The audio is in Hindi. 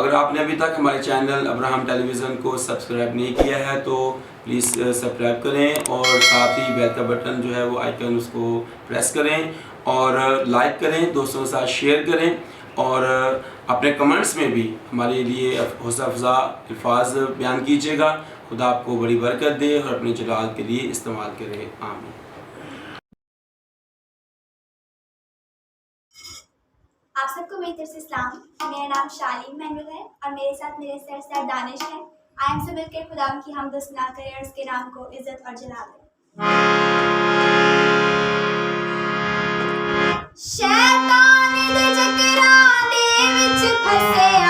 अगर आपने अभी तक हमारे चैनल अब्राहम टेलीविज़न को सब्सक्राइब नहीं किया है तो प्लीज़ सब्सक्राइब करें और साथ ही बेल का बटन जो है वो आइकन उसको प्रेस करें और लाइक करें, दोस्तों के साथ शेयर करें और अपने कमेंट्स में भी हमारे लिए हौसला अफ़ज़ा अल्फाज बयान कीजिएगा। खुदा आपको बड़ी बरकत दे और अपने जलाल के लिए इस्तेमाल करे। आमीन। आप सबको मेरी तरफ से सलाम। मेरा नाम शालीम महमूद है और मेरे साथ मेरे सर दानिश है। आए हमसे मिलकर खुदा की हमद सना करें और उसके नाम को इज्जत और जलाल दें। शैतान दे चक्करां दे विच फसे